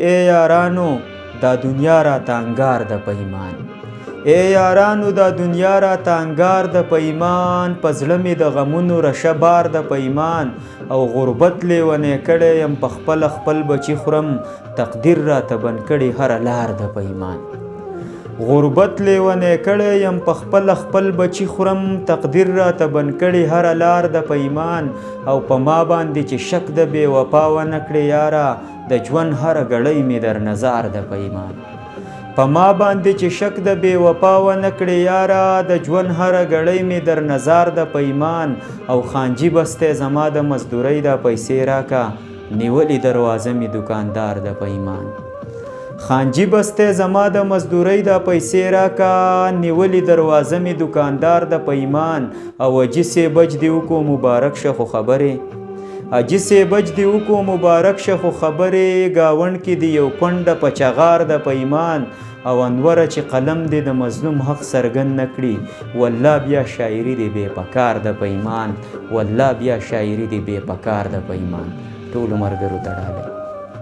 اے یارانو دا دنیا را تانګار د پیمان، اے یارانو دا دنیا را تانګار د پیمان، په زړه مې د غمونو رشه بار د پیمان، او غربت لیونی کړی یم په خپله خپل بچي خورم، تقدیر راته بند کړې هره لار د پیمان. غربت لیونی کړی یم په خپله خپل بچي خورم، تقدیر راته بند کړې هره لار د پیمان، او په ما باندې چې شک د بې وفا ونه کړې یاره، د ژوند هره ګړۍ مې در نظار د پیمان. په ما باندې چې شک د بې وفا ونه کړې یاره، د ژوند هره ګړۍ مې در نظار د پیمان، او خانجي بستی زما د مزدورۍ دا پیسې راکه، نیولې دروازه مې دوکاندار د پیمان. خانجي بستی زما د مزدورۍ دا پیسې راکه، نیولې دروازه مې دوکاندار د پیمان، او اجي صیبج دې وکړو مبارک شه خو خبرې، اجي صیبج دې وکړو مبارک شه خو خبرې، ګاونډ کې دې یو کونډه په چغار د پیمان، او انوره چې قلم دې د مظلوم حق څرګند نه کړي، والله بیا شاعري دې بې پکار د پیمان، والله بیا شاعري دې بې پکار د پیمان. ټولو ملګرو ته ډالۍ.